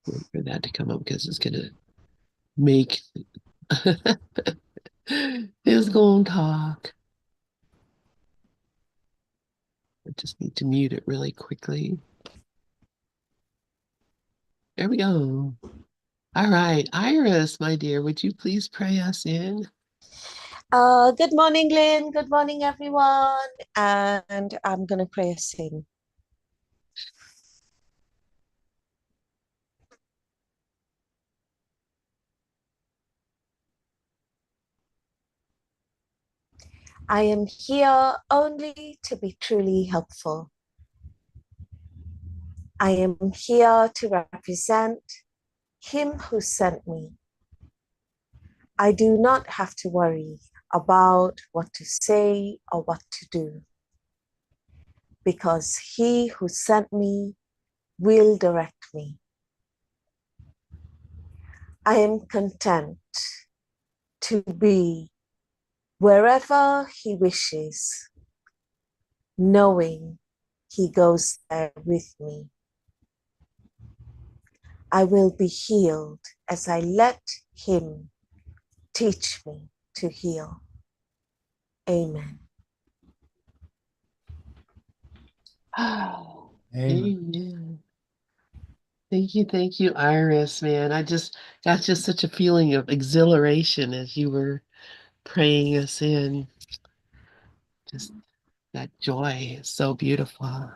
Wait for that to come up because it's gonna make it's gonna talk. I just need to mute it really quickly. There we go. All right, Iris, my dear, would you please pray us in? Good morning, Lynn. Good morning, everyone. And I'm going to pray us in. I am here only to be truly helpful. I am here to represent Him who sent me. I do not have to worry about what to say or what to do, because He who sent me will direct me. I am content to be wherever He wishes, knowing He goes there with me. I will be healed as I let Him teach me to heal. Amen. Oh, Amen. amen. Thank you, Iris, man. I just got just such a feeling of exhilaration as you were praying us in. Just that joy is so beautiful.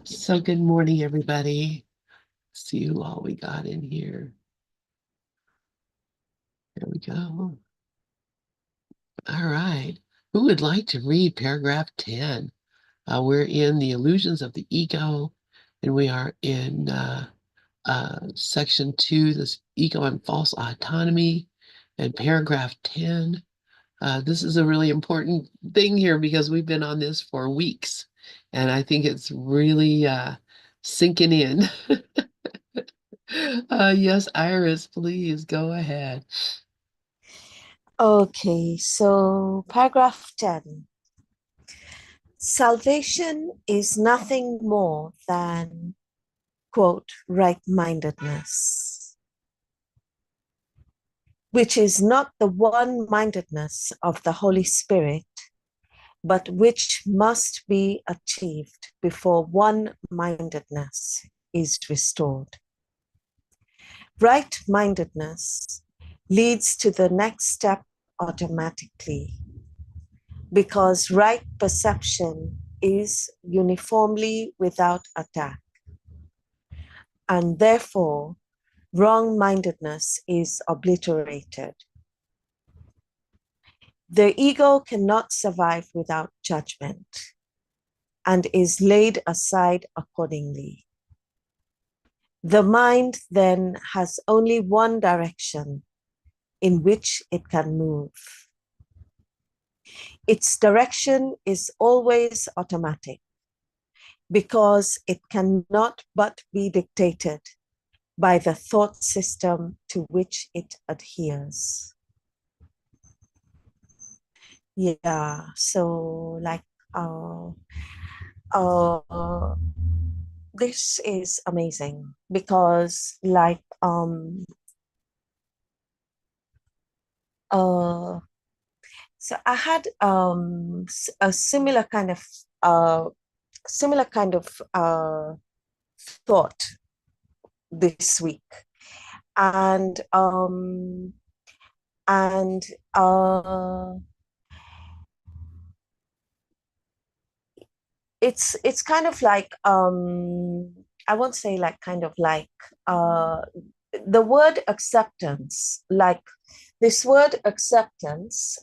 So good morning, everybody. See who all we got in here. There we go. All right. Who would like to read paragraph 10? We're in the illusions of the ego, and we are in section 2, this ego and false autonomy, and paragraph 10. This is a really important thing here because we've been on this for weeks, and I think it's really sinking in. Yes, Iris, please go ahead. Okay, so paragraph 10. Salvation is nothing more than, quote, right-mindedness, which is not the one-mindedness of the Holy Spirit, but which must be achieved before one-mindedness is restored. Right-mindedness leads to the next step automatically, because right perception is uniformly without attack, and therefore wrong-mindedness is obliterated. The ego cannot survive without judgment and is laid aside accordingly. The mind then has only one direction in which it can move. Its direction is always automatic because it cannot but be dictated by the thought system to which it adheres. Yeah, so like uh, uh, this is amazing because uh so I had a similar kind of thought this week, and and uh it's kind of like I won't say like kind of like uh the word acceptance, like this word acceptance,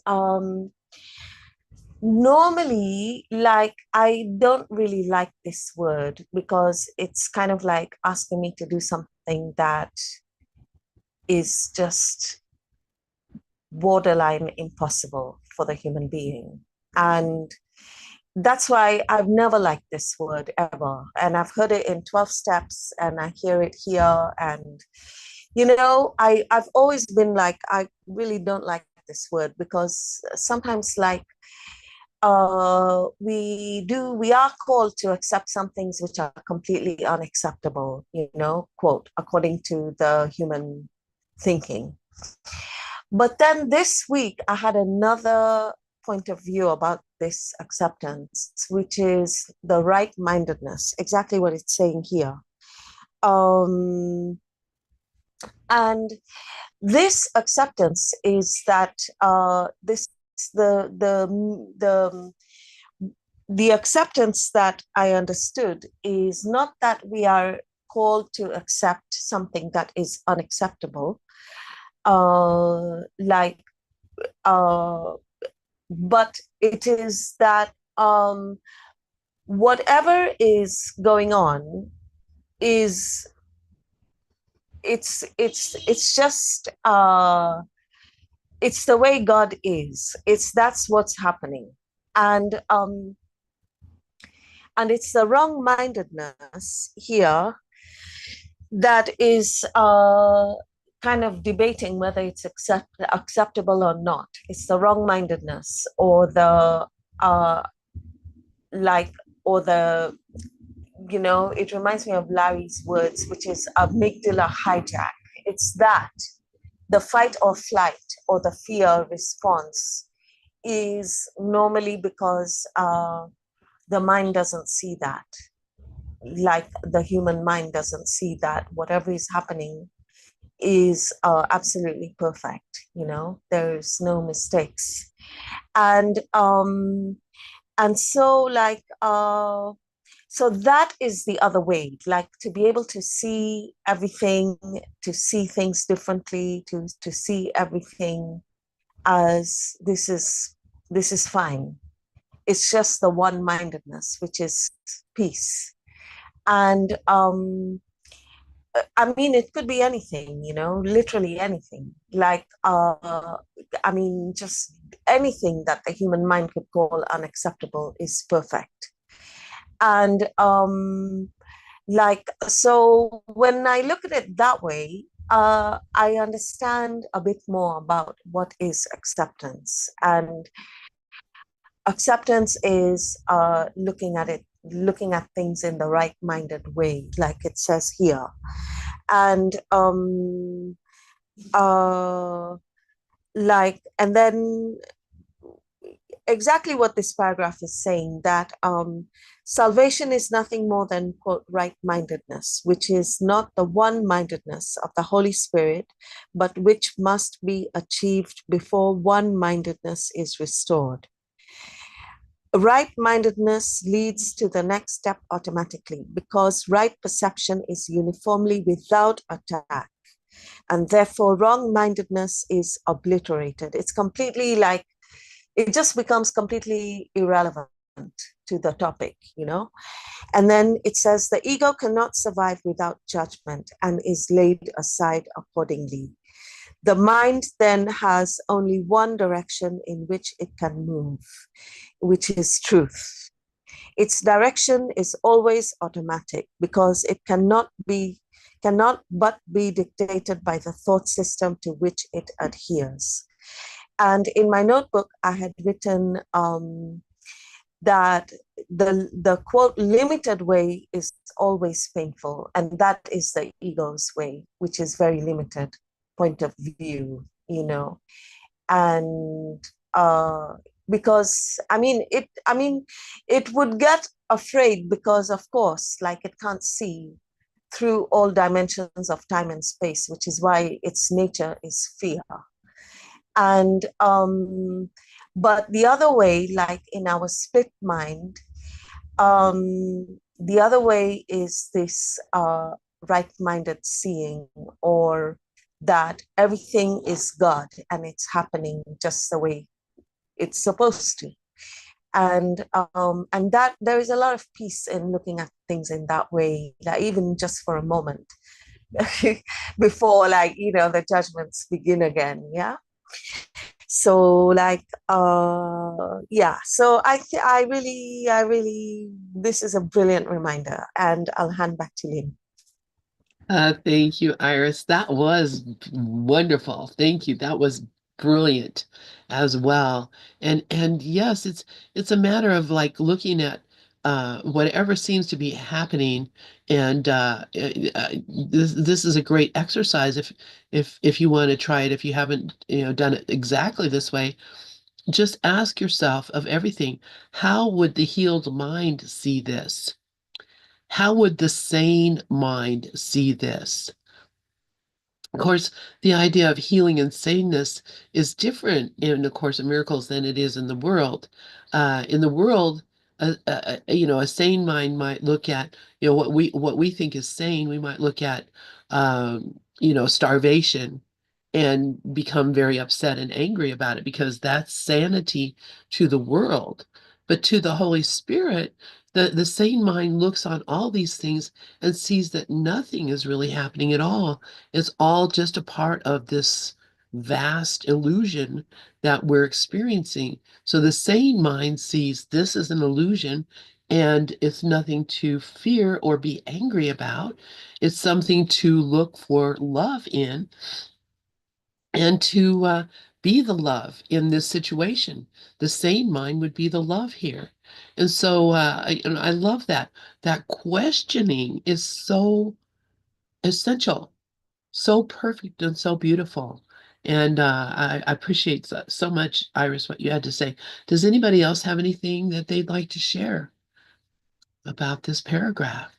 normally, like, I don't really like this word because it's kind of like asking me to do something that is just borderline impossible for the human being. And that's why I've never liked this word ever. And I've heard it in 12 steps and I hear it here. And, I've always been like, I really don't like this word because sometimes, like, we are called to accept some things which are completely unacceptable, quote, according to the human thinking. But then this week, I had another point of view about this acceptance, which is the right mindedness, exactly what it's saying here. Um, and this acceptance is that this the the acceptance that I understood is not that we are called to accept something that is unacceptable, like uh, but it is that whatever is going on is it's just it's the way God is. It's that's what's happening, and um, and it's the wrong-mindedness here that is kind of debating whether it's acceptable or not. It's the wrong-mindedness or the uh, like or the it reminds me of Larry's words, which is amygdala hijack. It's that the fight or flight or the fear response is normally because the mind doesn't see that, like the human mind doesn't see that whatever is happening is absolutely perfect. There's no mistakes, and so so that is the other way, like to be able to see everything, to see things differently, to see everything as this is fine. It's just the one-mindedness, which is peace. And I mean, it could be anything, literally anything. Like I mean, just anything that the human mind could call unacceptable is perfect. And so when I look at it that way, I understand a bit more about what is acceptance. And acceptance is looking at things in the right minded way, like it says here. And uh, and then exactly what this paragraph is saying, that salvation is nothing more than, quote, right mindedness, which is not the one mindedness of the Holy Spirit, but which must be achieved before one mindedness is restored. Right mindedness leads to the next step automatically because right perception is uniformly without attack, and therefore wrong mindedness is obliterated. It's completely like it just becomes completely irrelevant to the topic, And then it says the ego cannot survive without judgment and is laid aside accordingly. The mind then has only one direction in which it can move, which is truth. Its direction is always automatic because it cannot but be dictated by the thought system to which it adheres. And in my notebook, I had written that the quote limited way is always painful, and that is the ego's way, which is very limited point of view, and because it would get afraid because, of course, like it can't see through all dimensions of time and space, which is why its nature is fear. And but the other way, like in our split mind, the other way is this right-minded seeing, or that everything is God and it's happening just the way it's supposed to. And that there is a lot of peace in looking at things in that way, like even just for a moment before, the judgments begin again. Yeah. So yeah, so I really this is a brilliant reminder, and I'll hand back to Lynn. Thank you, Iris. That was wonderful. Thank you. That was brilliant as well. And yes, it's a matter of like looking at whatever seems to be happening, and this is a great exercise if you want to try it, if you haven't done it exactly this way. Just ask yourself of everything, how would the healed mind see this? How would the sane mind see this? Of course, the idea of healing and saneness is different in A Course in Miracles than it is in the world. In the world, a sane mind might look at, what we think is sane. We might look at, starvation and become very upset and angry about it because that's sanity to the world. But to the Holy Spirit, the sane mind looks on all these things and sees that nothing is really happening at all. It's all just a part of this vast illusion that we're experiencing. So the sane mind sees this as an illusion and it's nothing to fear or be angry about. It's something to look for love in and to be the love in this situation. The sane mind would be the love here. And so I love that. That questioning is so essential, so perfect and so beautiful. And I appreciate so much, Iris, what you had to say. Does anybody else have anything that they'd like to share about this paragraph?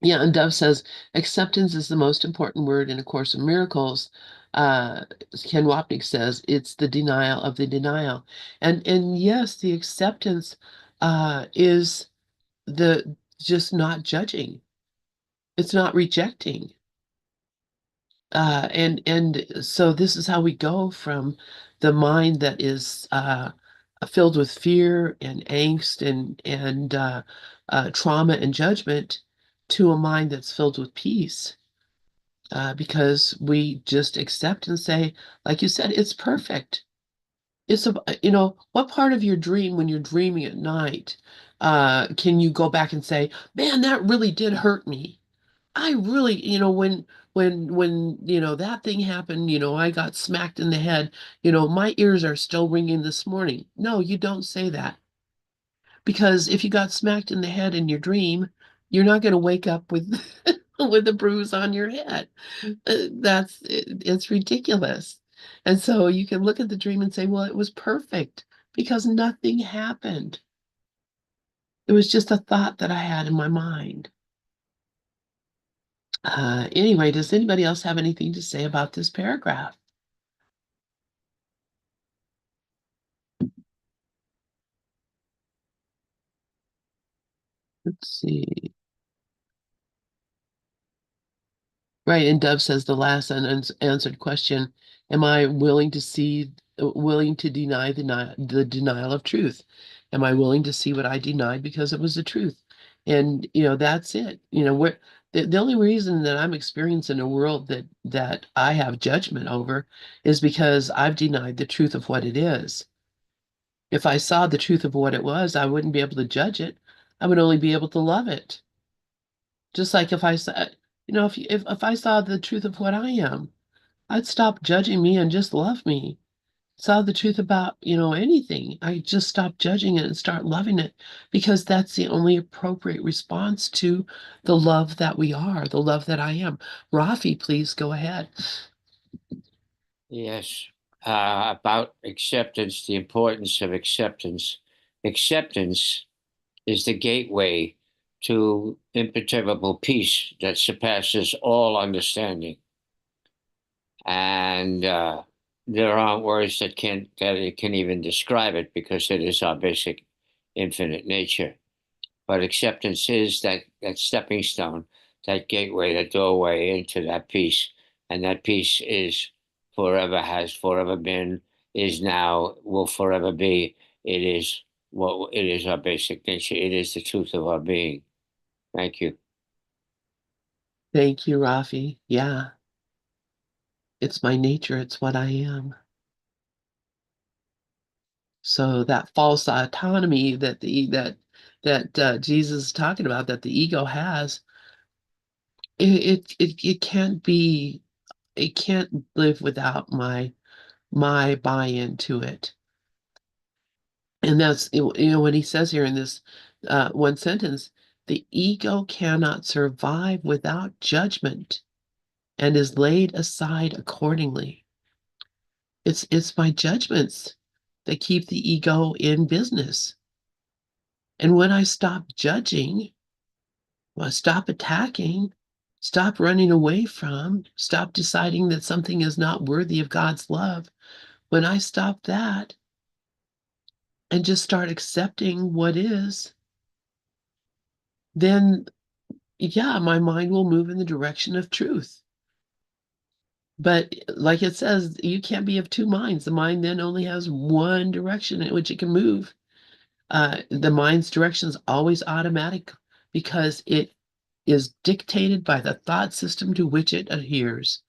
Yeah, and Dove says acceptance is the most important word in A Course in Miracles. Ken Wapnick says it's the denial of the denial. And yes, the acceptance is the just not judging. It's not rejecting. And so this is how we go from the mind that is filled with fear and angst and trauma and judgment to a mind that's filled with peace. Because we just accept and say, like you said, it's perfect. What part of your dream when you're dreaming at night, can you go back and say, man, that really did hurt me. I really, when that thing happened, I got smacked in the head, my ears are still ringing this morning. No, you don't say that. Because if you got smacked in the head in your dream, you're not going to wake up with with a bruise on your head. It's ridiculous. And so you can look at the dream and say, well, it was perfect because nothing happened. It was just a thought that I had in my mind. Anyway, does anybody else have anything to say about this paragraph? Let's see. Right, and Dove says the last unanswered question, am I willing to deny the denial of truth? Am I willing to see what I denied because it was the truth? And that's it. The only reason that I'm experiencing a world that I have judgment over is because I've denied the truth of what it is. If I saw the truth of what it was, I wouldn't be able to judge it. I would only be able to love it. Just like if I saw, if I saw the truth of what I am, I'd stop judging me and just love me. Saw the truth about, anything. I just stop judging it and start loving it because that's the only appropriate response to the love that we are, the love that I am. Rafi, please go ahead. Yes, about acceptance, the importance of acceptance. Acceptance is the gateway to imperturbable peace that surpasses all understanding. And there aren't words that can even describe it because it is our basic infinite nature. But acceptance is that stepping stone, that gateway, that doorway into that peace. And that peace is forever, has forever been, is now, will forever be. It is our basic nature. It is the truth of our being. Thank you. Thank you, Rafi. Yeah, it's my nature. It's what I am. So that false autonomy that Jesus is talking about, that the ego has, it can't be. it can't live without my buy-in to it. And that's, what he says here in this one sentence, the ego cannot survive without judgment and is laid aside accordingly. It's my judgments that keep the ego in business. And when I stop judging, well, stop attacking, stop running away from, stop deciding that something is not worthy of God's love, when I stop that and just start accepting what is, then yeah, my mind will move in the direction of truth. But like it says, you can't be of two minds. The mind then only has one direction in which it can move. The mind's direction is always automatic because it is dictated by the thought system to which it adheres.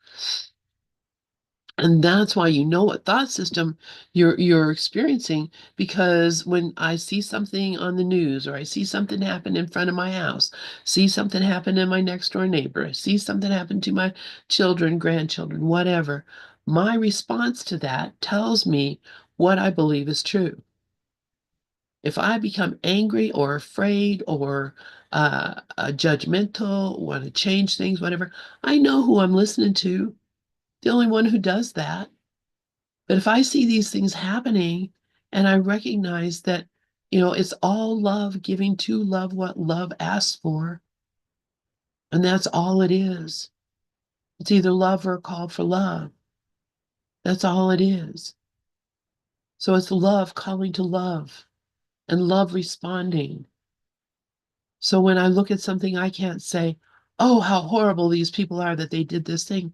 And that's why you know what thought system you're experiencing, because when I see something on the news, or I see something happen in front of my house, see something happen in my next door neighbor, see something happen to my children, grandchildren, whatever, my response to that tells me what I believe is true. If I become angry or afraid or judgmental, want to change things, whatever, I know who I'm listening to. The only one who does that. But if I see these things happening and I recognize that, it's all love giving to love what love asks for, and that's all it is. It's either love or a call for love. That's all it is. So it's love calling to love and love responding. So when I look at something, I can't say, oh, how horrible these people are that they did this thing.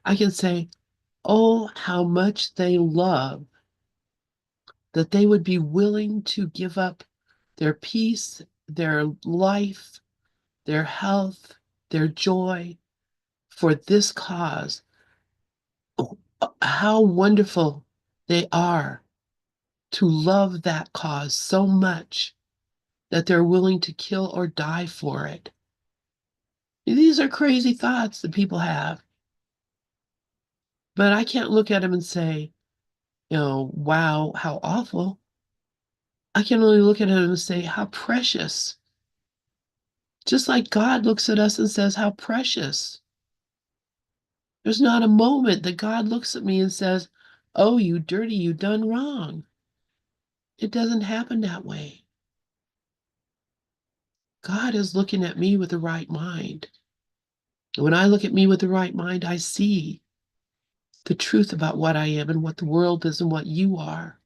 I can say, oh, how much they love, that they would be willing to give up their peace, their life, their health, their joy for this cause. Oh, how wonderful they are to love that cause so much that they're willing to kill or die for it. These are crazy thoughts that people have, but I can't look at them and say, wow, how awful. I can only look at them and say, how precious. Just like God looks at us and says, how precious. There's not a moment that God looks at me and says, oh, you dirty, you done wrong. It doesn't happen that way. God is looking at me with the right mind. When I look at me with the right mind, I see the truth about what I am and what the world is and what you are.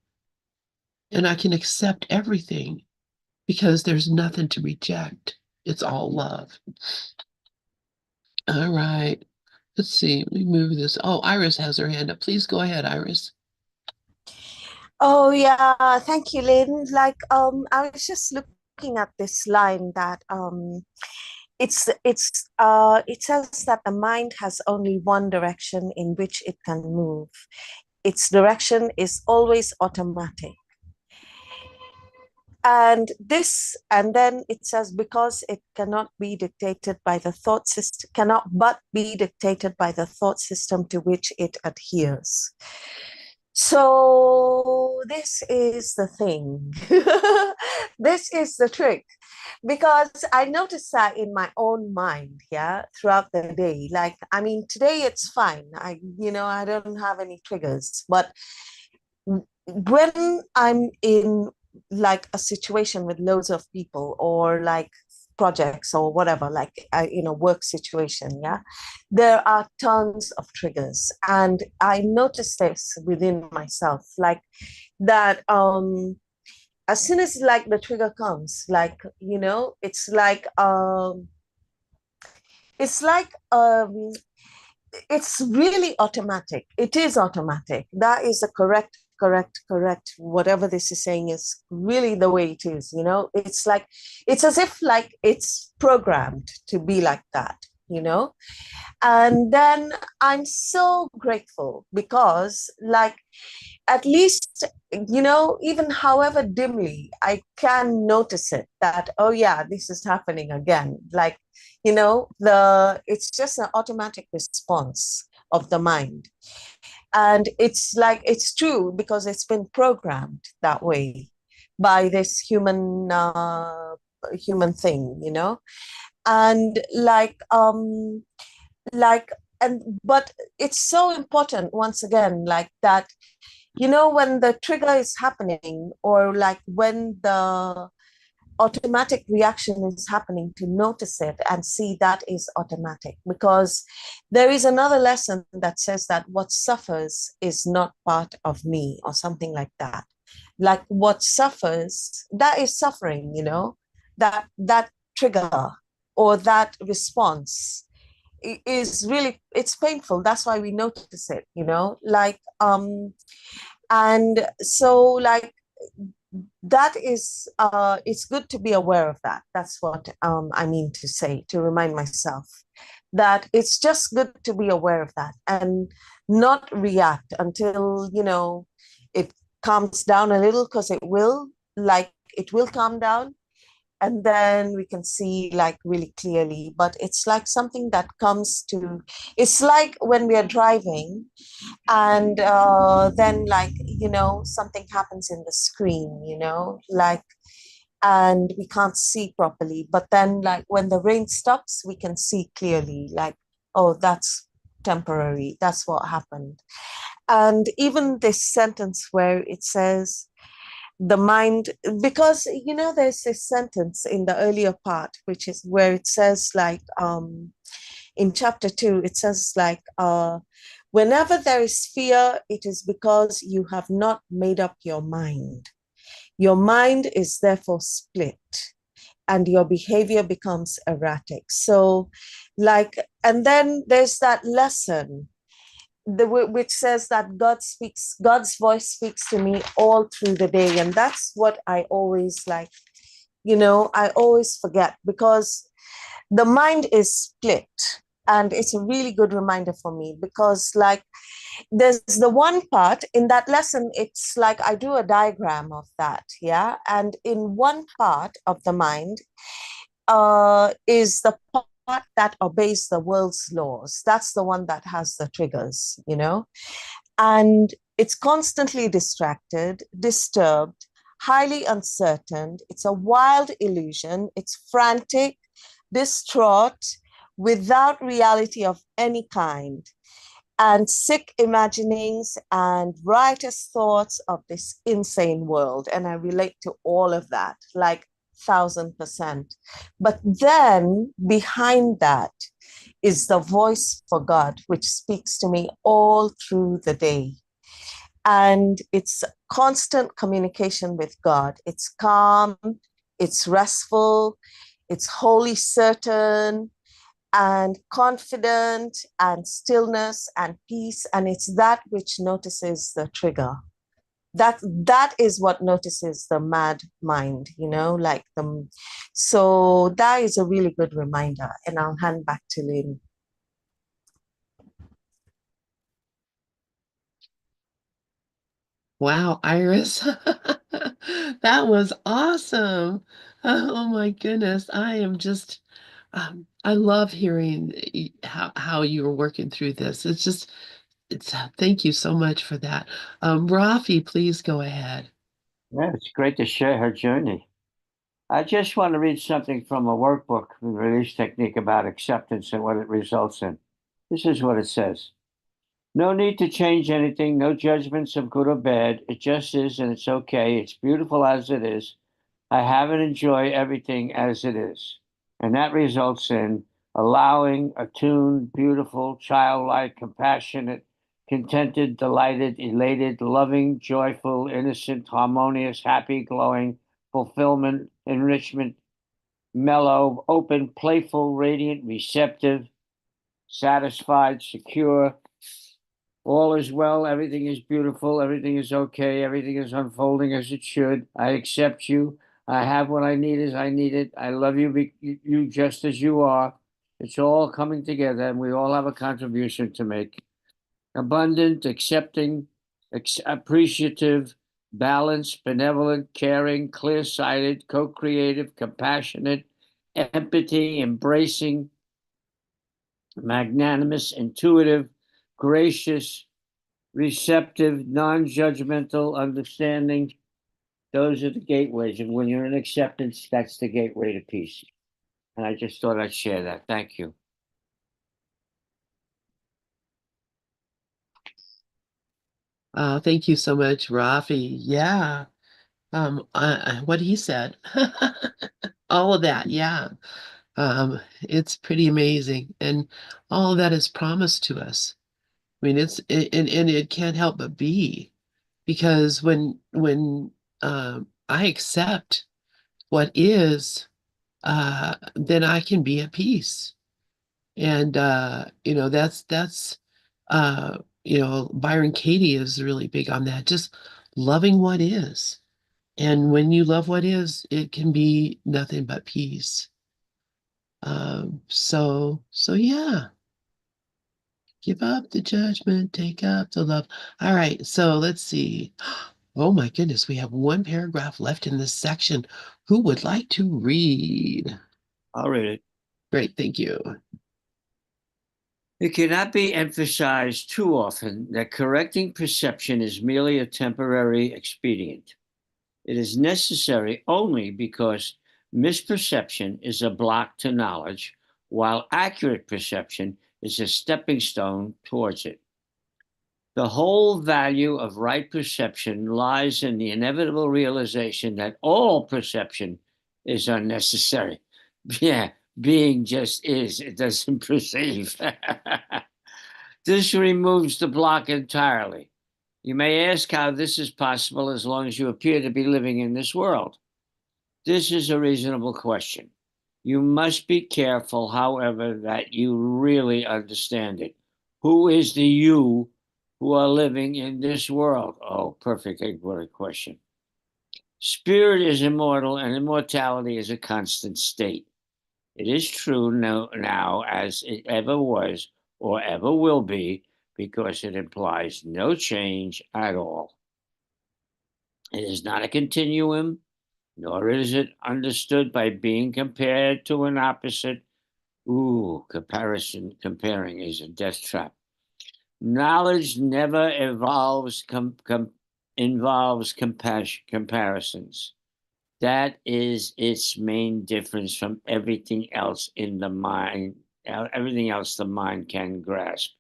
And I can accept everything because there's nothing to reject. It's all love. All right. Let's see. Let me move this. Oh, Iris has her hand up. Please go ahead, Iris. Oh yeah, thank you, Lynn. I was just looking at this line that it says that the mind has only one direction in which it can move. Its direction is always automatic. And then it says, because it cannot be dictated by the thought system, cannot but be dictated by the thought system to which it adheres. So this is the thing. This is the trick, because I noticed that in my own mind, yeah, throughout the day. Like, I mean, today it's fine. I don't have any triggers, but when I'm in like a situation with loads of people, or like projects or whatever, like work situation, yeah, there are tons of triggers, and I noticed this within myself, like that. As soon as like the trigger comes, like it's like it's really automatic. It is automatic. That is the correct. Whatever this is saying is really the way it is. It's as if like it's programmed to be like that. And then I'm so grateful because, like, at least, even however dimly, I can notice it, that, oh yeah, this is happening again. Like, it's just an automatic response of the mind. And it's like, it's true because it's been programmed that way by this human thing, you know. And like and but it's so important, once again, like that, you know, when the trigger is happening, or like when the automatic reaction is happening, to notice it and see that is automatic. Because there is another lesson that says that what suffers is not part of me, or something like that. Like what suffers, that is suffering, you know, that trigger or that response is really, it's painful. That's why we notice it, you know, like and so like that is it's good to be aware of that. That's what I mean to say, to remind myself that it's just good to be aware of that and not react until, you know, it calms down a little, because it will, like it will calm down, and then we can see like really clearly. But it's like something that comes to, it's like when we are driving, and then, like, you know, something happens in the screen, you know, like, and we can't see properly, but then like when the rain stops, we can see clearly, like, oh, that's temporary, that's what happened. And even this sentence where it says the mind, because, you know, there's this sentence in the earlier part which is where it says like in chapter 2, it says like whenever there is fear, it is because you have not made up your mind. Your mind is therefore split, and your behavior becomes erratic. So like, and then there's that lesson, which says that God's voice speaks to me all through the day. And that's what I always like, you know, I always forget, because the mind is split. And it's a really good reminder for me, because like there's the one part in that lesson, it's like I do a diagram of that, yeah. And in one part of the mind is the part that obeys the world's laws. That's the one that has the triggers, you know. And it's constantly distracted, disturbed, highly uncertain. It's a wild illusion. It's frantic, distraught, without reality of any kind, and sick imaginings and riotous thoughts of this insane world. And I relate to all of that, like 1000%. But then behind that is the voice for God, which speaks to me all through the day. And it's constant communication with God. It's calm, it's restful, it's wholly certain, and confident, and stillness and peace. And it's that which notices the trigger. That is what notices the mad mind, you know, like the, so that is a really good reminder. And I'll hand back to Lynn. Wow, Iris. That was awesome. Oh my goodness. I am just I love hearing how you were working through this. It's just it's thank you so much for that. Rafi, please go ahead. Yeah, it's great to share her journey. I just want to read something from a workbook, the release technique about acceptance and what it results in. This is what it says. No need to change anything, no judgments of good or bad. It just is, and it's okay. It's beautiful as it is. I have and enjoy everything as it is. And that results in allowing, attuned, beautiful, childlike, compassionate, contented, delighted, elated, loving, joyful, innocent, harmonious, happy, glowing, fulfillment, enrichment, mellow, open, playful, radiant, receptive, satisfied, secure. All is well, everything is beautiful, everything is okay, everything is unfolding as it should. I accept you. I have what I need as I need it. I love you, you just as you are. It's all coming together, and we all have a contribution to make. Abundant, accepting, appreciative, balanced, benevolent, caring, clear-sighted, co-creative, compassionate, empathy, embracing, magnanimous, intuitive, gracious, receptive, non-judgmental, understanding. Those are the gateways. And when you're in acceptance, that's the gateway to peace. And I just thought I'd share that. Thank you. Thank you so much, Rafi. Yeah. What he said, all of that. Yeah. It's pretty amazing. And all of that is promised to us. I mean, and it can't help but be because when I accept what is, then I can be at peace. And that's Byron Katie is really big on that, just loving what is. And when you love what is, it can be nothing but peace. So yeah, give up the judgment, take up the love. All right, so let's see. Oh my goodness, we have one paragraph left in this section. Who would like to read? I'll read it. Great, thank you. It cannot be emphasized too often that correcting perception is merely a temporary expedient. It is necessary only because misperception is a block to knowledge, while accurate perception is a stepping stone towards it. The whole value of right perception lies in the inevitable realization that all perception is unnecessary. Yeah, being just is, it doesn't perceive. This removes the block entirely. You may ask how this is possible as long as you appear to be living in this world. This is a reasonable question. You must be careful, however, that you really understand it. Who is the you who are living in this world? Oh, perfect English question. Spirit is immortal, and immortality is a constant state. It is true now as it ever was or ever will be, because it implies no change at all. It is not a continuum, nor is it understood by being compared to an opposite. Ooh, comparing is a death trap. Knowledge never involves comparisons. That is its main difference from everything else in the mind, everything else the mind can grasp.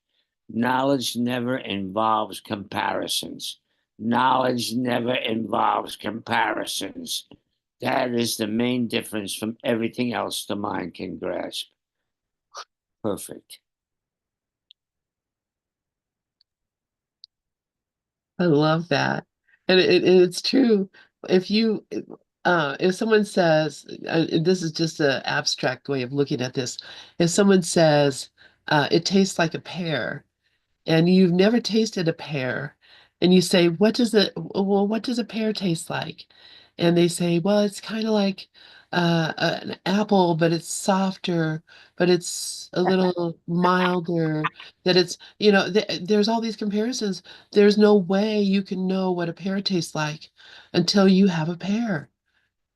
Knowledge never involves comparisons. Knowledge never involves comparisons. That is the main difference from everything else the mind can grasp. Perfect. I love that. And it's true. If you if someone says, this is just an abstract way of looking at this. If someone says, it tastes like a pear, and you've never tasted a pear, and you say, what does a pear taste like? And they say, well, it's kind of like an apple, but it's softer, but it's a little milder, that it's, there's all these comparisons. There's no way you can know what a pear tastes like until you have a pear.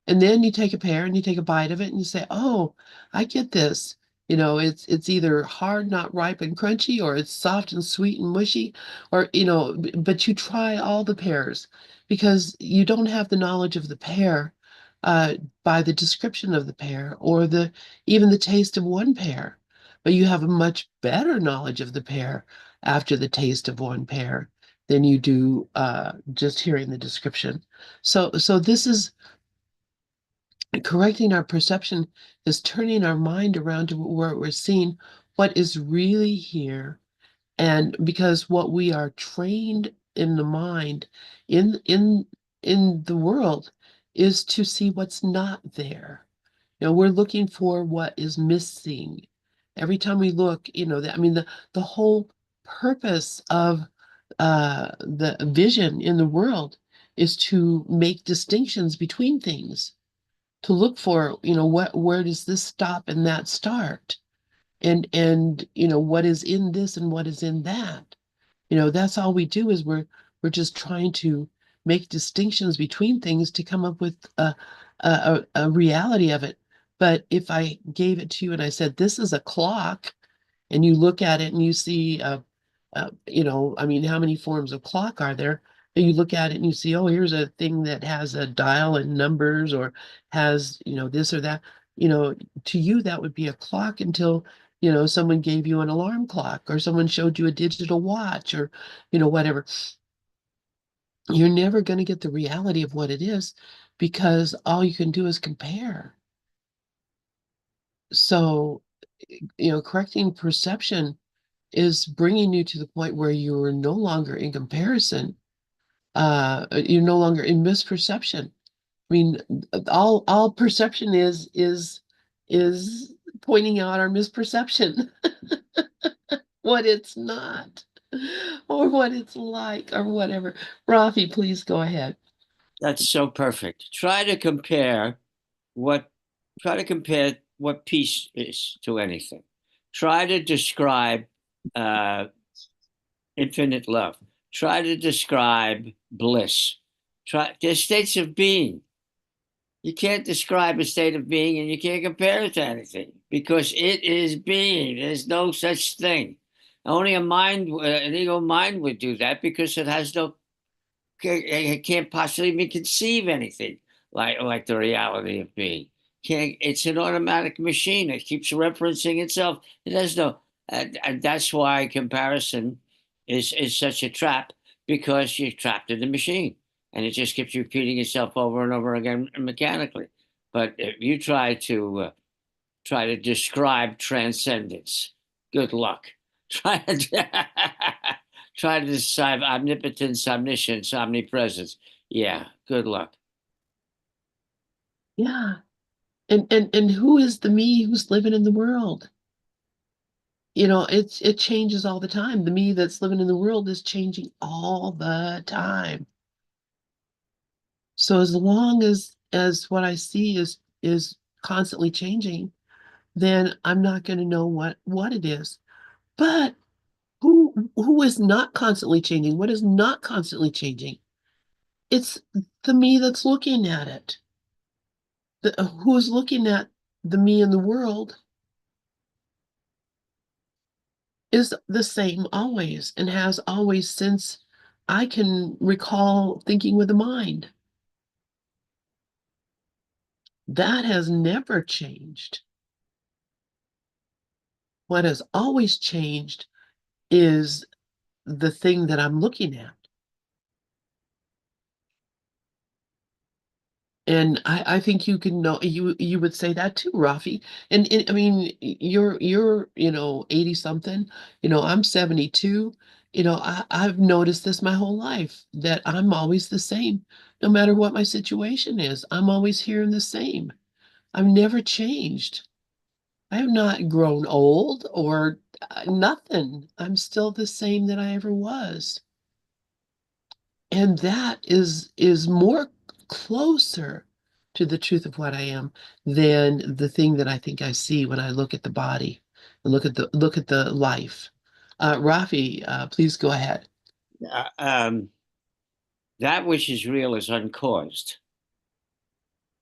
And then you take a pear and you take a bite of it and you say, "Oh, I get this." It's either hard, not ripe and crunchy, or it's soft and sweet and mushy, or but you try all the pears because you don't have the knowledge of the pear uh, by the description of the pear or the even the taste of one pear, but you have a much better knowledge of the pear after the taste of one pear than you do just hearing the description. So this is correcting our perception is turning our mind around to where we're seeing what is really here. And because what we are trained in the mind, in the world, is to see what's not there. We're looking for what is missing. Every time we look, the whole purpose of the vision in the world is to make distinctions between things, to look for, where does this stop and that start? And what is in this and what is in that? That's all we do is we're just trying to make distinctions between things to come up with a reality of it. But if I gave it to you and I said, this is a clock, and you look at it and you see I mean, how many forms of clock are there? And you look at it and you see, oh, here's a thing that has a dial and numbers or has, this or that. To you, that would be a clock until, someone gave you an alarm clock or someone showed you a digital watch or, whatever. You're never going to get the reality of what it is because all you can do is compare. So, correcting perception is bringing you to the point where you are no longer in comparison. You're no longer in misperception. I mean, all perception is pointing out our misperception, what it's not, or what it's like, or whatever. Rafi, please go ahead. That's so perfect. What try to compare what peace is to anything. Try to describe uh, infinite love. Try to describe bliss. There's states of being. You can't describe a state of being and you can't compare it to anything because it is being. There's no such thing. Only an ego mind would do that because it has no, it can't possibly even conceive anything like the reality of being. Can't, it's an automatic machine. It keeps referencing itself. It has no, and that's why comparison is such a trap because you're trapped in the machine and it just keeps repeating itself over and over again mechanically. But if you try to describe transcendence, good luck. Try to try to describe omnipotence, omniscience, omnipresence. Yeah, good luck. Yeah. And who is the me who's living in the world? It changes all the time. The me that's living in the world is changing all the time. So as long as what I see is constantly changing, then I'm not going to know what it is. But who is not constantly changing? What is not constantly changing? It's the me that's looking at it. Who's looking at the me in the world is the same always and has always since I can recall thinking with the mind. That has never changed. What has always changed is the thing that I'm looking at. And I think you can know you would say that too, Rafi. And I mean, you're 80 something, I'm 72. I've noticed this my whole life that I'm always the same, no matter what my situation is. I'm always hearing the same. I've never changed. I have not grown old or nothing. I'm still the same that I ever was. And that is more closer to the truth of what I am than the thing that I think I see when I look at the body and look at the life. Rafi, please go ahead. Uh, um, that which is real is uncaused.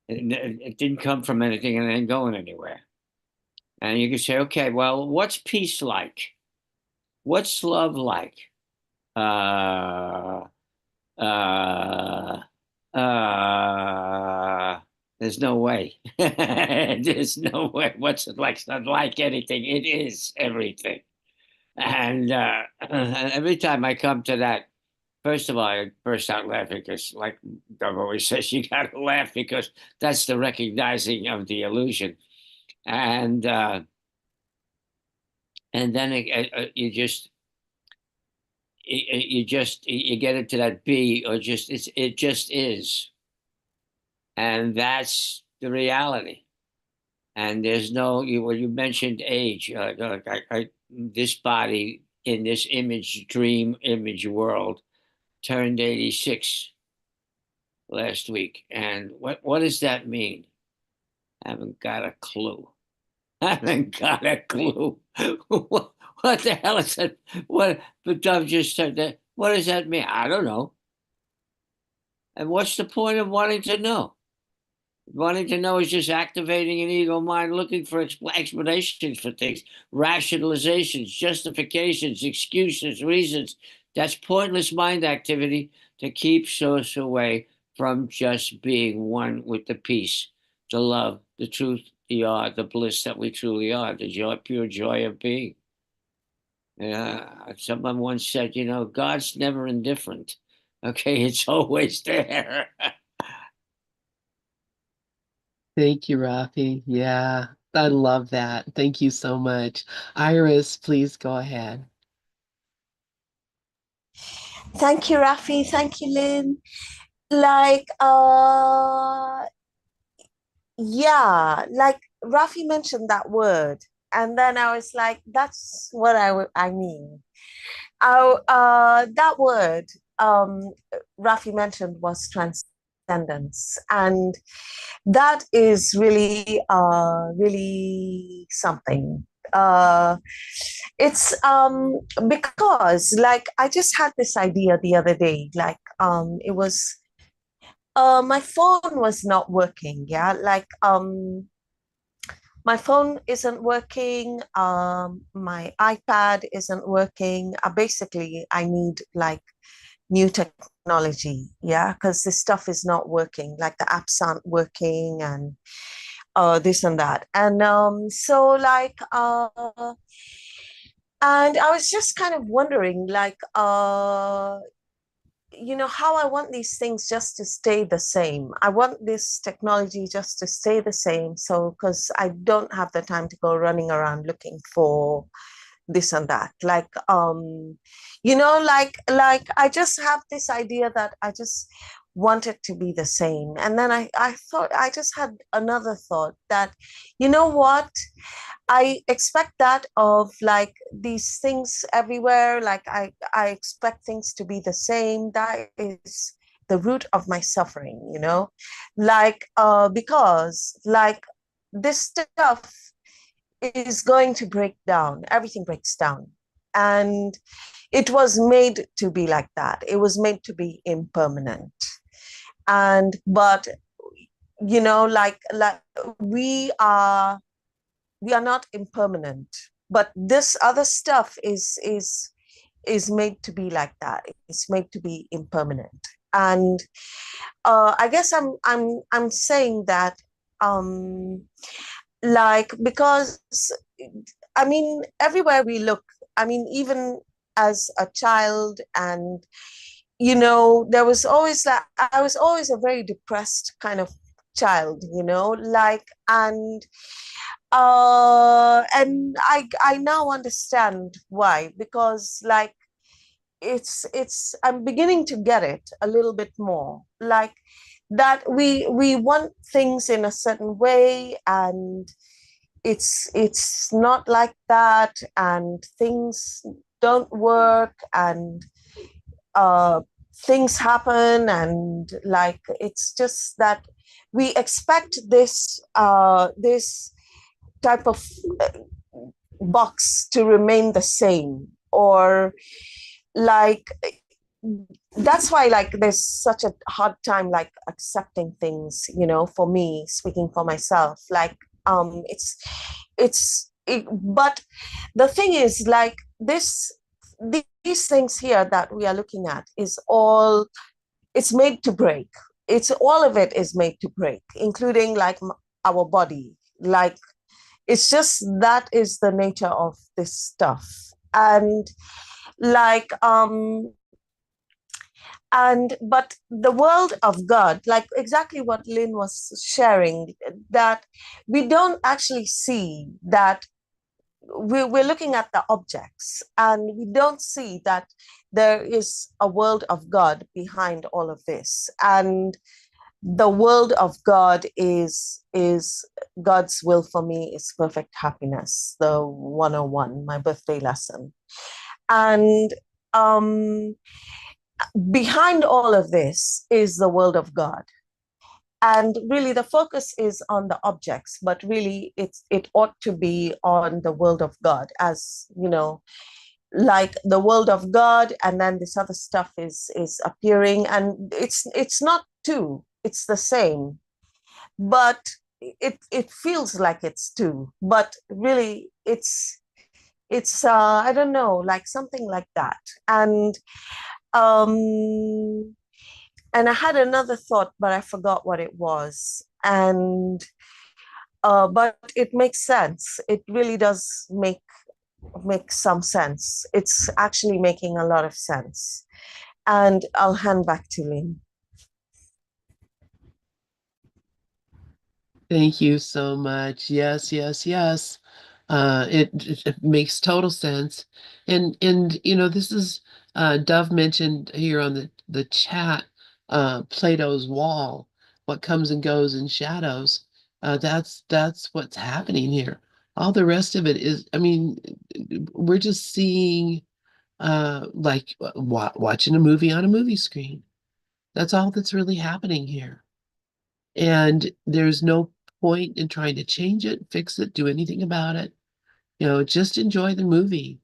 It didn't come from anything and it ain't going anywhere. And you can say, okay, well, what's peace like? What's love like? Uh, uh, there's no way. There's no way. What's it like? It's not like anything. It is everything. And every time I come to that, first of all, I burst out laughing because, like Dove always says, you got to laugh because that's the recognizing of the illusion. And then you get into that be or just it just is, and that's the reality. And there's no you mentioned age. This body in this dream image world turned 86 last week, and what does that mean? I haven't got a clue. I haven't got a clue. What the hell is that? What? But Dove just said that. What does that mean? I don't know. And what's the point of wanting to know? Wanting to know is just activating an ego mind, looking for explanations for things, rationalizations, justifications, excuses, reasons. That's pointless mind activity to keep us away from just being one with the peace, the love, the truth, the art, the bliss that we truly are, the joy, pure joy of being. Someone once said, God's never indifferent. Okay, it's always there. Thank you, Rafi. Yeah, I love that. Thank you so much. Iris, please go ahead. Thank you, Rafi. Thank you, Lynn. Like, yeah, like Rafi mentioned that word, and then I was like, that's what I mean. That word Rafi mentioned was transcendence, and that is really something. Uh, it's because like I just had this idea the other day, like it was my phone was not working, yeah, like my phone isn't working, my iPad isn't working. Basically, I need like new technology, yeah, because this stuff is not working, like the apps aren't working and this and that. And and I was just kind of wondering, like, how I want these things just to stay the same. I want this technology just to stay the same. So, because I don't have the time to go running around looking for this and that. Like I just have this idea that I just want it to be the same. And then I thought, I just had another thought that, you know what? I expect that of like these things everywhere. Like I expect things to be the same. That is the root of my suffering. Because like this stuff is going to break down. Everything breaks down. And it was made to be like that. It was made to be impermanent. And but like we are not impermanent, but this other stuff is made to be like that. It's made to be impermanent. And I guess I'm saying that um because I mean everywhere we look, I mean even as a child, and there was always like I was always a very depressed kind of child, like and I now understand why, because like it's I'm beginning to get it a little bit more, like that we want things in a certain way, and it's not like that, and things don't work, and uh things happen, and like it's just that we expect this type of box to remain the same, or like that's why like there's such a hard time like accepting things, for me, speaking for myself, like but the thing is like these things here that we are looking at is all, it's made to break. It's all of it is made to break, including like our body. Like it's just that is the nature of this stuff. And like but the world of God, like exactly what Lynn was sharing, that we don't actually see that. We're looking at the objects, and we don't see that there is a world of God behind all of this. And the world of God is God's will for me is perfect happiness, the 101, my birthday lesson. And behind all of this is the world of God. And really the focus is on the objects, but really it ought to be on the world of God, as like the world of God, and then this other stuff is appearing, and it's not two, it's the same. but it feels like it's two, but really it's I don't know, like something like that. Um and I had another thought, but I forgot what it was. And but it makes sense. It really does make some sense. It's actually making a lot of sense. And I'll hand back to Lynn. Thank you so much. Yes, yes, yes. It makes total sense. And this is Dove mentioned here on the chat, Plato's wall, what comes and goes in shadows. That's what's happening here. All the rest of it is, I mean, we're just seeing like watching a movie on a movie screen. That's all that's really happening here. And there's no point in trying to change it, fix it, do anything about it. Just enjoy the movie.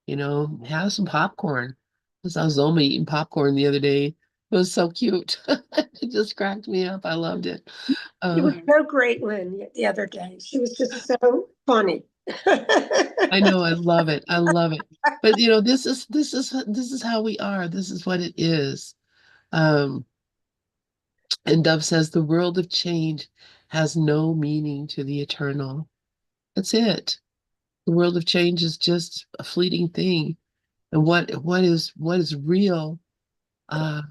Have some popcorn. I saw Zoma eating popcorn the other day. It was so cute. It just cracked me up. I loved it. It was Uh, so great, Lynn, the other day. She was just so funny. I know, I love it. I love it. But this is how we are. This is what it is. Um, and Dove says the world of change has no meaning to the eternal. That's it. The world of change is just a fleeting thing. And what is real uh,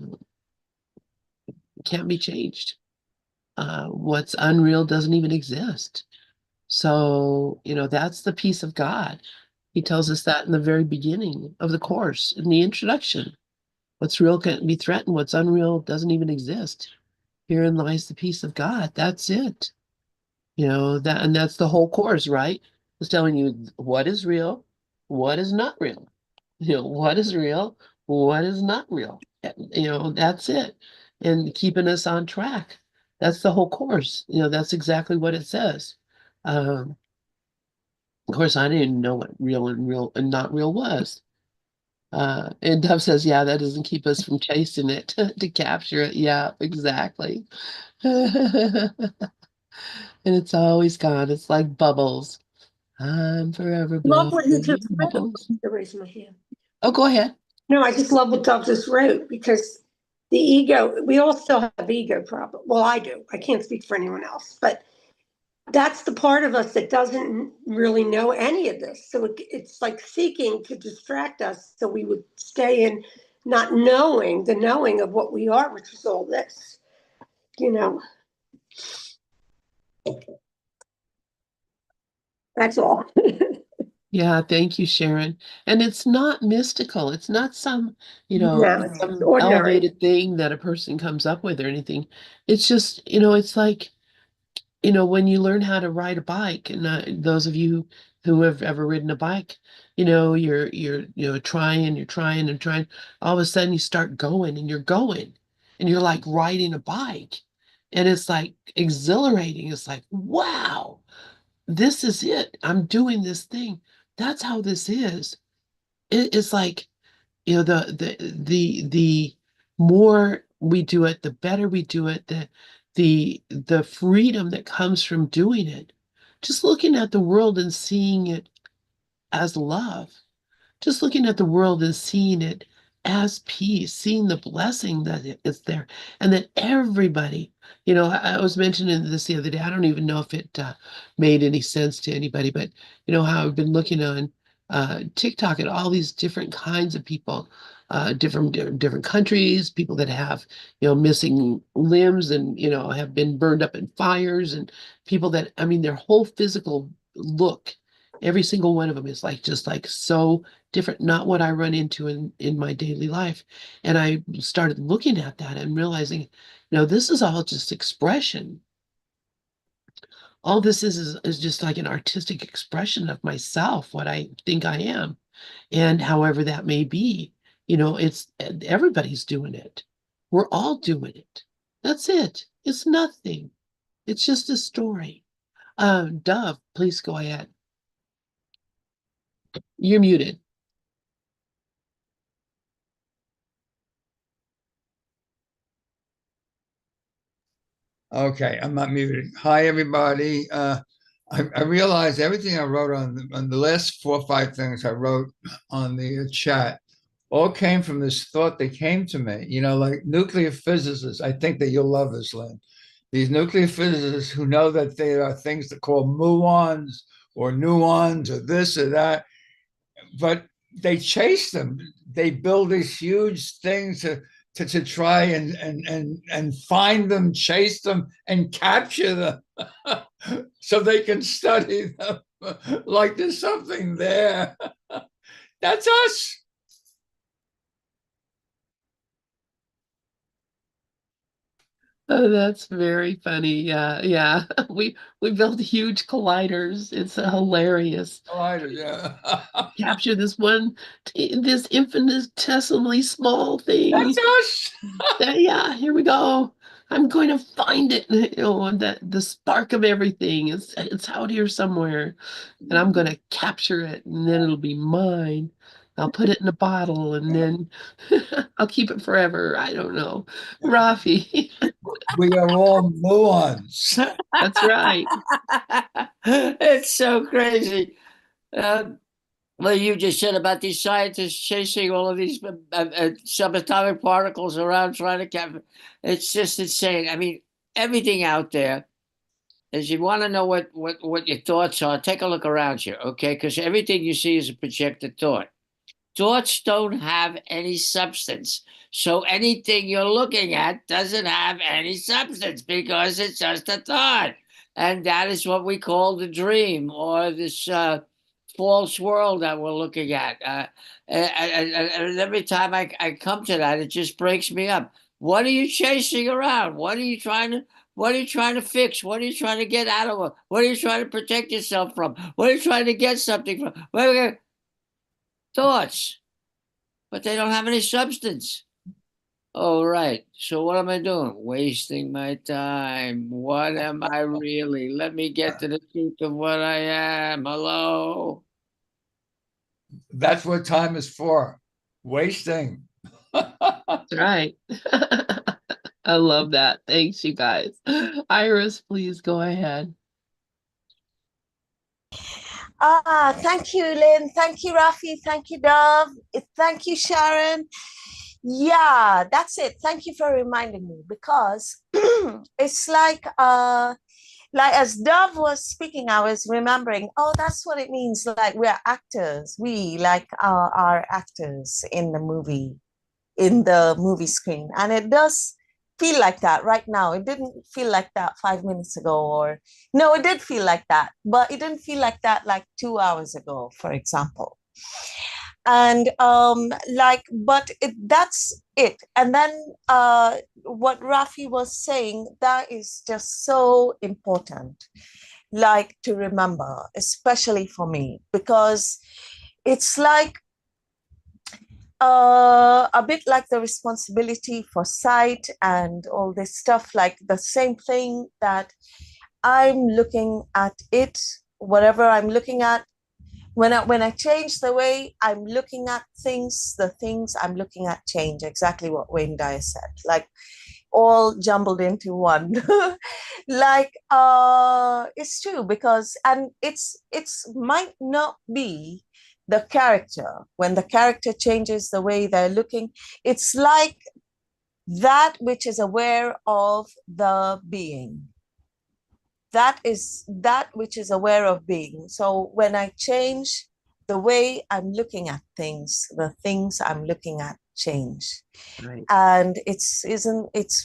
can't be changed. What's unreal doesn't even exist. So, that's the peace of God. He tells us that in the very beginning of the course, in the introduction. What's real can't be threatened. What's unreal doesn't even exist. Herein lies the peace of God. That's it. And that's the whole course, right? It's telling you what is real, what is not real. What is real, what is not real. That's it. And keeping us on track. That's the whole course. That's exactly what it says. Um, of course, I didn't know what real and not real was. And Dove says, yeah, that doesn't keep us from chasing it to capture it. Yeah, exactly. And it's always gone. It's like bubbles. I'm forever Love blowing what he just wrote. bubbles. To raise my hand. Oh, go ahead. No, I just love what Doug just wrote because the ego, we all still have ego problem. Well, I do. I can't speak for anyone else, but that's the part of us that doesn't really know any of this. So it's like seeking to distract us so we would stay in not knowing the knowing of what we are, which is all this, you know. That's all. Yeah, thank you, Sharon. And it's not mystical. It's not some, No, it's some ordinary. elevated thing that a person comes up with or anything. It's just, it's like, when you learn how to ride a bike, and those of you who have ever ridden a bike, you're trying and trying. All of a sudden, you start going, and you're going, and you're like riding a bike, and it's like exhilarating. It's like, wow, this is it. I'm doing this thing. That's how this is. It's like, the more we do it, the better we do it, the freedom that comes from doing it. Just looking at the world and seeing it as love, just looking at the world and seeing it as peace, seeing the blessing that is there, and that everybody, I was mentioning this the other day. I don't even know if it made any sense to anybody, but how I've been looking on TikTok at all these different kinds of people, different countries, people that have missing limbs and have been burned up in fires, and people that, I mean, their whole physical look, every single one of them is like just like so different, not what I run into in my daily life. And I started looking at that and realizing, this is all just expression. All this is just like an artistic expression of myself, what I think I am. And however that may be, it's everybody's doing it. We're all doing it. That's it. It's nothing. It's just a story. Dove, please go ahead. You're muted. Okay, I'm not muted. Hi, everybody. I realized everything I wrote on the last 4 or 5 things I wrote on the chat all came from this thought that came to me. Like nuclear physicists. I think that you'll love this, Lynn. These nuclear physicists who know that there are things that call muons or nuons or this or that, but they chase them. They build these huge things to try and find them, chase them, and capture them so they can study them like there's something there. That's us. Oh, that's very funny. Yeah, yeah. We built huge colliders. It's hilarious. Yeah. Capture this infinitesimally small That's thing. us. Yeah, here we go. I'm going to find it. And that the spark of everything it's out here somewhere, and I'm going to capture it, and then it'll be mine. I'll put it in a bottle, and then I'll keep it forever. I don't know. Rafi, We are all muons. that's right. It's so crazy. Uh, Well, you just said about these scientists chasing all of these subatomic particles around trying to capture. It's just insane. I mean, everything out there is you want to know what your thoughts are, take a look around you, okay? Because everything you see is a projected thought. Thoughts don't have any substance. So anything you're looking at doesn't have any substance because it's just a thought. And that is what we call the dream or this false world that we're looking at. And every time I come to that, it just breaks me up. What are you chasing around? What are you trying to fix? What are you trying to get out of it? What are you trying to protect yourself from? What are you trying to get something from? Thoughts, but they don't have any substance. Oh, right. So what am I doing? Wasting my time. What am I really? Let me get to the truth of what I am. Hello. That's what time is for. Wasting. That's right. I love that. Thanks, you guys. Iris, please go ahead. Thank you, Lynn. Thank you, Rafi. Thank you, Dove. Thank you, Sharon. Yeah, that's it. Thank you for reminding me because it's like as Dove was speaking, I was remembering, oh, that's what it means. Like we're actors. We like are actors in the movie screen. And it does feel like that right now. It didn't feel like that 5 minutes ago, or no, it did feel like that, but it didn't feel like that like 2 hours ago, for example. And that's it. And then what Rafi was saying, that is just so important, like to remember, especially for me, because it's like a bit like the responsibility for sight and all this stuff, like the same thing that I'm looking at it, whatever I'm looking at, when I change the way I'm looking at things, the things I'm looking at change. Exactly what Wayne Dyer said, like all jumbled into one. Like it's true, because and it's might not be the character. When the character changes the way they're looking, it's like that which is aware of the being, that is that which is aware of being. So when I change the way I'm looking at things, the things I'm looking at change. Right. And it's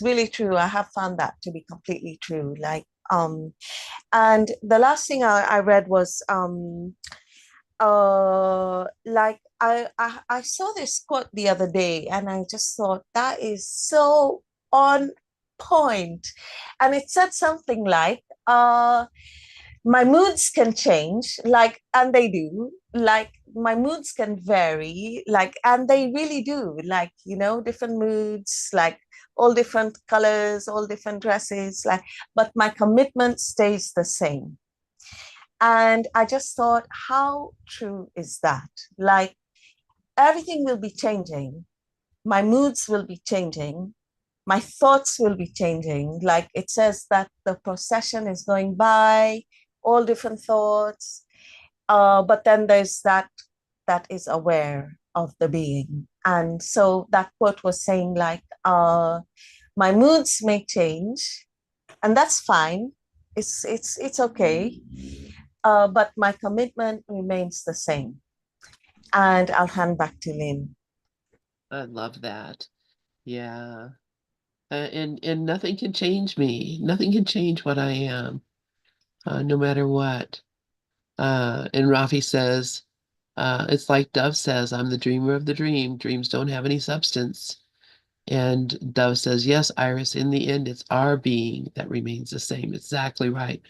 really true. I have found that to be completely true. Like and the last thing I read was like I saw this quote the other day, and I just thought that is so on point. And it said something like my moods can change, like, and they do, like my moods can vary, like, and they really do, like, different moods, like all different colors, all different dresses, like, but my commitment stays the same. And I just thought, how true is that? Like, everything will be changing. My moods will be changing. my thoughts will be changing. Like it says that the procession is going by, all different thoughts. But then there's that is aware of the being. And so that quote was saying like, my moods may change, and that's fine. It's okay. But my commitment remains the same. And I'll hand back to Lynn. I love that. Yeah. And nothing can change me. Nothing can change what I am, no matter what. And Rafi says, it's like Dove says, I'm the dreamer of the dream. Dreams don't have any substance. And Dove says, yes, Iris, in the end, it's our being that remains the same. Exactly right.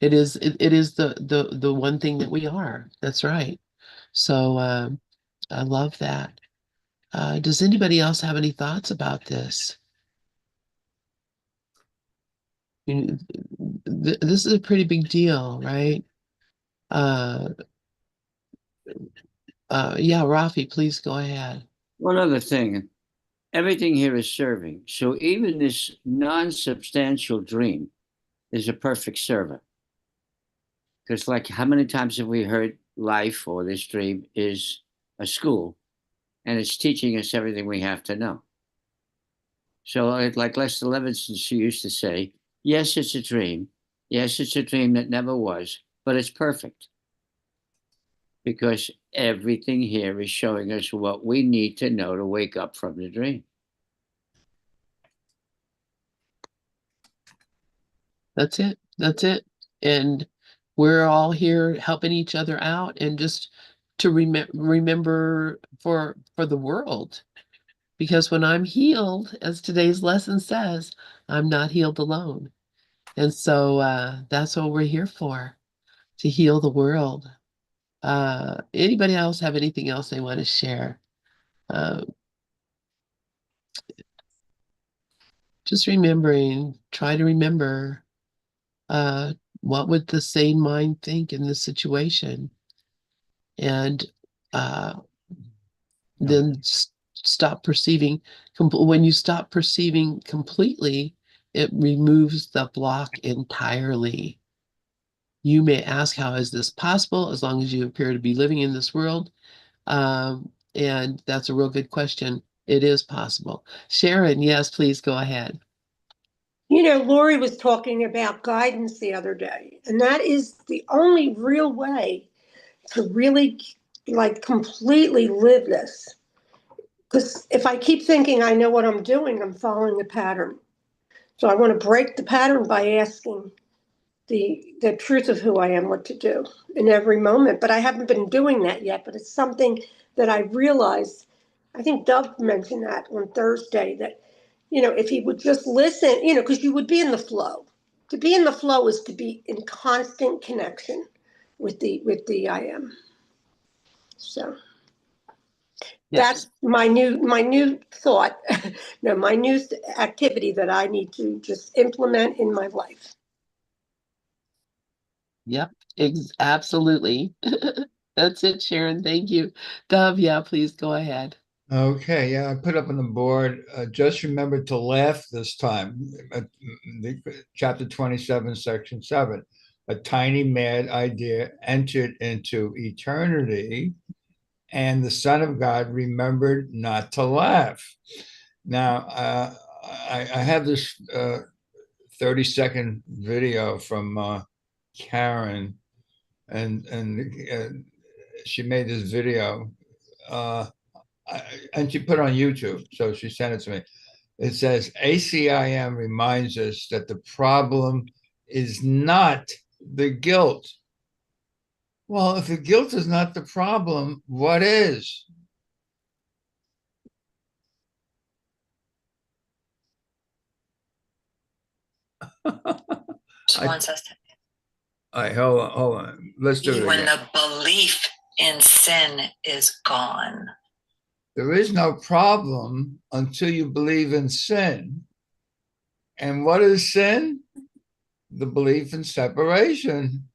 It is the one thing that we are. That's right. So I love that. Does anybody else have any thoughts about this? This is a pretty big deal, right? Uh, yeah, Rafi, please go ahead. One other thing, everything here is serving. So even this non-substantial dream is a perfect server. Because, like, how many times have we heard life or this dream is a school and it's teaching us everything we have to know? So, like Lester Levinson, she used to say, yes, it's a dream. Yes, it's a dream that never was, but it's perfect because everything here is showing us what we need to know to wake up from the dream. That's it. That's it. And we're all here helping each other out and just to remember for the world. Because when I'm healed, as today's lesson says, I'm not healed alone. And so that's what we're here for, to heal the world. Anybody else have anything else they want to share? Uh, just remembering, try to remember what would the sane mind think in this situation? And uh, then stop perceiving. When you stop perceiving completely, it removes the block entirely. You may ask, how is this possible? As long as you appear to be living in this world. And that's a real good question. It is possible. Sharon, yes, please go ahead. You know, Lori was talking about guidance the other day, and that is the only real way to really like completely live this. Because if I keep thinking I know what I'm doing, I'm following a pattern. So I want to break the pattern by asking the truth of who I am, what to do in every moment. But I haven't been doing that yet. But it's something that I realized. I think Dove mentioned that on Thursday that, if he would just listen, because you would be in the flow. To be in the flow is to be in constant connection with the I am. So Yes. that's my new thought. No, my new activity that I need to just implement in my life. Yep. Absolutely. That's it, Sharon. Thank you. Dove, yeah, please go ahead. Okay, yeah, I put up on the board. Just remember to laugh this time. Chapter 27, section 7. A tiny mad idea entered into eternity, and the Son of God remembered not to laugh. Now, I have this 30-second video from Karen, and she made this video. And she put it on YouTube, so she sent it to me. It says ACIM reminds us that the problem is not the guilt. Well, if the guilt is not the problem, what is? Wants us to. All right, hold on. Let's do it When again. the belief in sin is gone. There is no problem until you believe in sin. And what is sin? The belief in separation.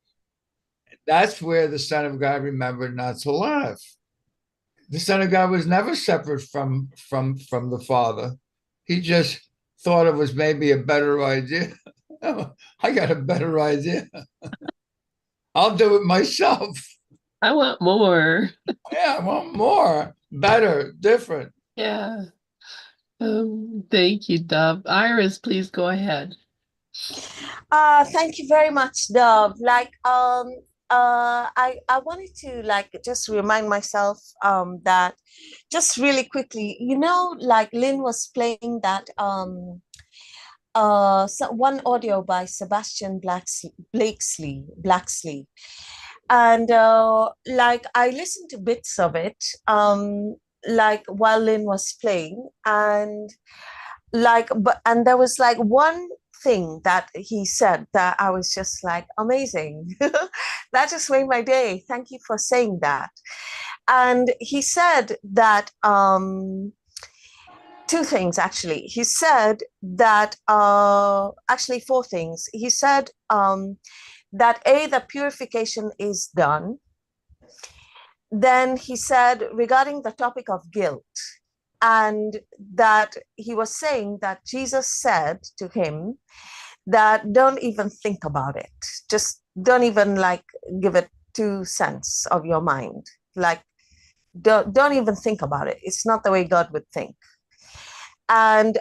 That's where the Son of God remembered not to laugh. The Son of God was never separate from the Father. He just thought it was maybe a better idea. I got a better idea. I'll do it myself. I want more. Yeah, I want more, better, different. Yeah. Thank you, Dove. Iris, please go ahead. Thank you very much, Dove. I wanted to like just remind myself that just really quickly, like Lynn was playing that one audio by Sebastian Blacksley, and like I listened to bits of it like while Lynn was playing, and there was like one thing that he said that I was just like amazing. That just made my day. Thank you for saying that. And he said that two things actually. He said that actually four things. He said that the purification is done. Then he said regarding the topic of guilt, and that he was saying that Jesus said to him that don't even think about it. Just don't even like give it 2 cents of your mind. Like don't even think about it. It's not the way God would think. And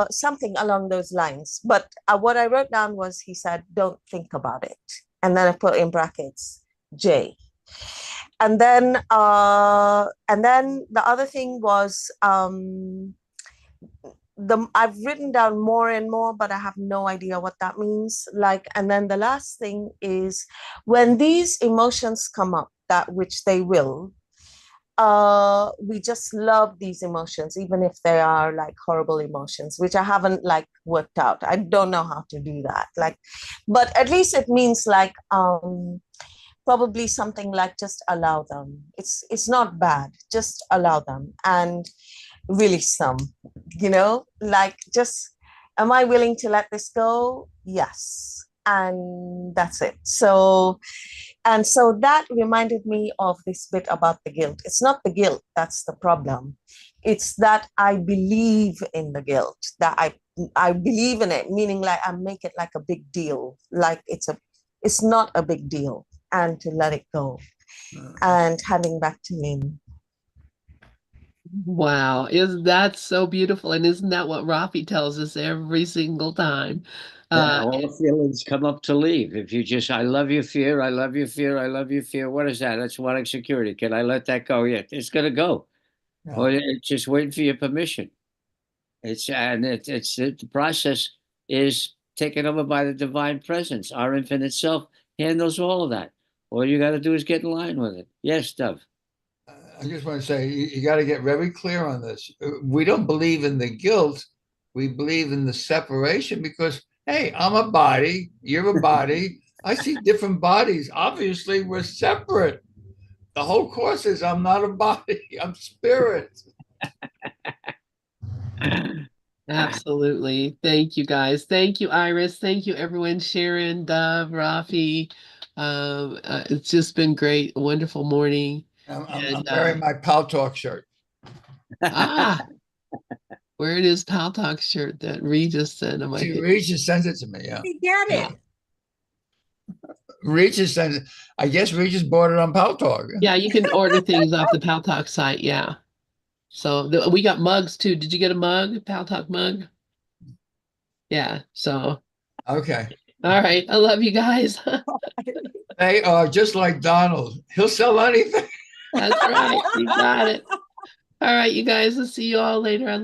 something along those lines. But what I wrote down was he said, don't think about it. And then I put in brackets, J. And then the other thing was I've written down more and more, but I have no idea what that means. Like, and then the last thing is when these emotions come up, that which they will, we just love these emotions, even if they are like horrible emotions, which I haven't like worked out. I don't know how to do that. Like, but at least it means like probably something like just allow them. It's not bad. Just allow them and release them. Like just, am I willing to let this go? Yes. And that's it. So that reminded me of this bit about the guilt. It's not the guilt that's the problem. It's that I believe in the guilt, that I believe in it, meaning like I make it like a big deal, like it's not a big deal, and to let it go. And handing back to Lynn. Wow, is that so beautiful? And isn't that what Rafi tells us every single time? Yeah, all the feelings come up to leave. If you just, I love your fear, I love your fear, I love your fear. What is that? That's wanting security. Can I let that go? Yeah, it's gonna go. Yeah. Or it's just waiting for your permission. The process is taken over by the divine presence. Our infinite self handles all of that. All you got to do is get in line with it. Yes, Dove. I just want to say you got to get very clear on this. We don't believe in the guilt. We believe in the separation because, hey, I'm a body, you're a body. I see different bodies. Obviously, we're separate. The whole course is I'm not a body, I'm spirit. Absolutely. Thank you, guys. Thank you, Iris. Thank you, everyone. Sharon, Dove, Rafi. It's just been great. A wonderful morning. I'm wearing my Pal Talk shirt. Ah, where it is Pal Talk shirt that Regis sent on my See, page. Regis sends it to me. Yeah. Get it. Regis sends it. I guess Regis bought it on Pal Talk. Yeah, you can order things off the Pal Talk site. Yeah. So we got mugs too. Did you get a mug, Pal Talk mug? Yeah. So, Okay. all right. I love you guys. They are just like Donald. He'll sell anything. That's right. You got it. All right, you guys. I'll see you all later on.